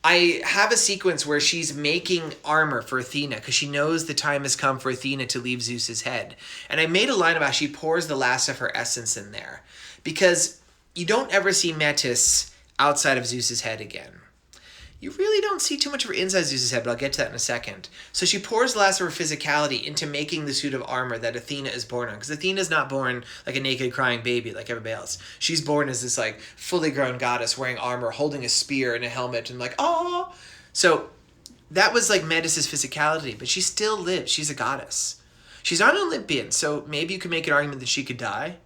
Speaker 1: I have a sequence where she's making armor for Athena because she knows the time has come for Athena to leave Zeus's head. And I made a line about she pours the last of her essence in there because you don't ever see Metis outside of Zeus's head again. You really don't see too much of her inside Zeus's head, but I'll get to that in a second. So she pours the last of her physicality into making the suit of armor that Athena is born on. Because Athena's not born like a naked crying baby like everybody else. She's born as this like fully grown goddess wearing armor, holding a spear and a helmet and like, oh. So that was like Metis' physicality, but she still lives. She's a goddess. She's not an Olympian, so maybe you could make an argument that she could die.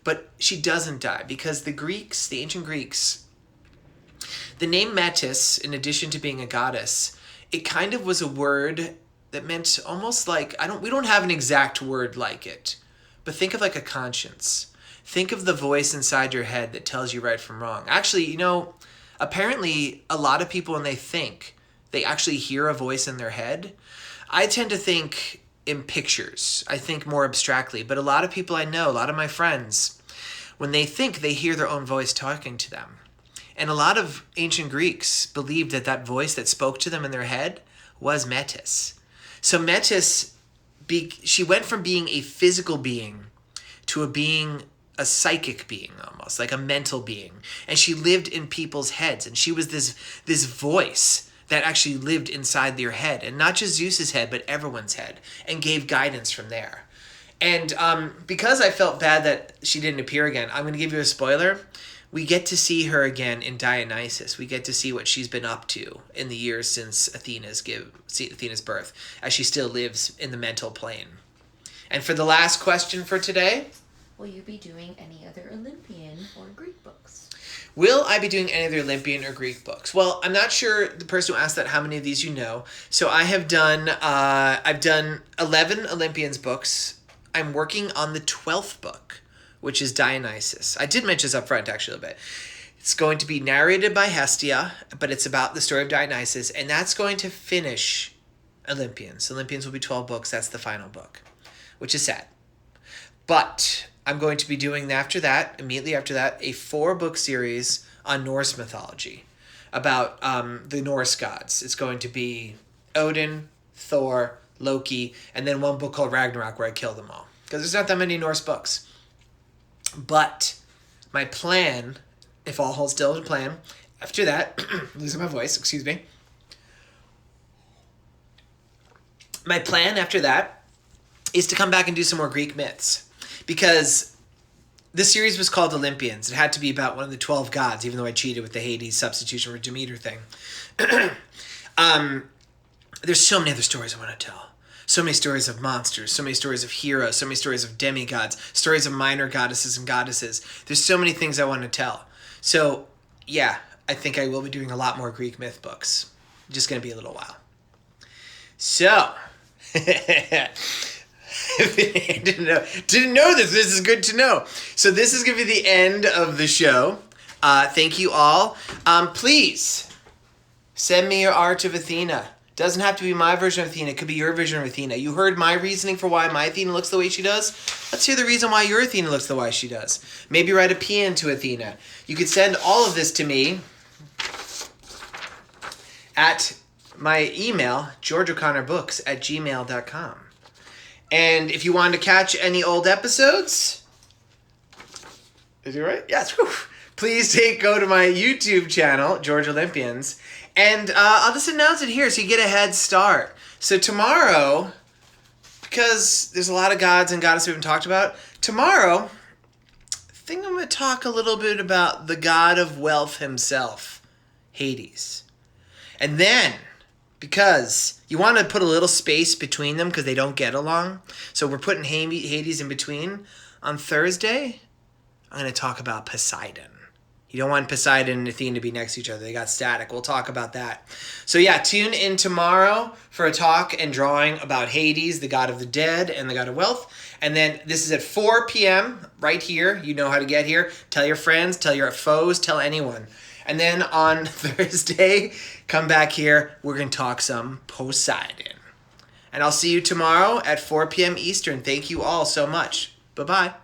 Speaker 1: But she doesn't die because the ancient Greeks, the name Metis, in addition to being a goddess, it kind of was a word that meant almost like, we don't have an exact word like it, but think of like a conscience. Think of the voice inside your head that tells you right from wrong. Actually, apparently a lot of people when they think, they actually hear a voice in their head. I tend to think in pictures. I think more abstractly, but a lot of people I know, a lot of my friends, when they think, they hear their own voice talking to them. And a lot of ancient Greeks believed that voice that spoke to them in their head was Metis. So Metis, she went from being a physical being to a psychic being almost, like a mental being. And she lived in people's heads, and she was this voice that actually lived inside their head, and not just Zeus's head, but everyone's head, and gave guidance from there. And because I felt bad that she didn't appear again, I'm going to give you a spoiler. We get to see her again in Dionysus. We get to see what she's been up to in the years since Athena's birth, as she still lives in the mental plane. And for the last question for today,
Speaker 2: will you be doing any other Olympian or Greek books?
Speaker 1: Will I be doing any other Olympian or Greek books? Well, I'm not sure the person who asked that how many of these you know. So I've done 11 Olympians books. I'm working on the 12th book, which is Dionysus. I did mention this up front, actually, a little bit. It's going to be narrated by Hestia, but it's about the story of Dionysus, and that's going to finish Olympians. Olympians will be 12 books. That's the final book, which is sad. But I'm going to be doing immediately after that, a 4-book series on Norse mythology about the Norse gods. It's going to be Odin, Thor, Loki, and then one book called Ragnarok where I kill them all. Because there's not that many Norse books. But my plan, if all holds still to plan, after that, losing my voice, excuse me. My plan after that is to come back and do some more Greek myths. Because this series was called Olympians. It had to be about one of the 12 gods, even though I cheated with the Hades substitution for Demeter thing. There's so many other stories I want to tell. So many stories of monsters, so many stories of heroes, so many stories of demigods, stories of minor goddesses and goddesses. There's so many things I want to tell. So, yeah, I think I will be doing a lot more Greek myth books. Just going to be a little while. So, didn't know this. This is good to know. So this is going to be the end of the show. Thank you all. Please send me your art of Athena. Doesn't have to be my version of Athena. It could be your version of Athena. You heard my reasoning for why my Athena looks the way she does. Let's hear the reason why your Athena looks the way she does. Maybe write a paean to Athena. You could send all of this to me at my email, georgeoconnorbooks@gmail.com. And if you wanted to catch any old episodes, is it right? Yes. Whew. Please go to my YouTube channel, George Olympians, and I'll just announce it here so you get a head start. So tomorrow, because there's a lot of gods and goddesses we haven't talked about, tomorrow, I think I'm going to talk a little bit about the god of wealth himself, Hades. And then, because you want to put a little space between them because they don't get along, so we're putting Hades in between. On Thursday, I'm going to talk about Poseidon. You don't want Poseidon and Athena to be next to each other. They got static. We'll talk about that. So yeah, tune in tomorrow for a talk and drawing about Hades, the god of the dead and the god of wealth. And then this is at 4 p.m. right here. You know how to get here. Tell your friends, tell your foes, tell anyone. And then on Thursday, come back here. We're going to talk some Poseidon. And I'll see you tomorrow at 4 p.m. Eastern. Thank you all so much. Bye-bye.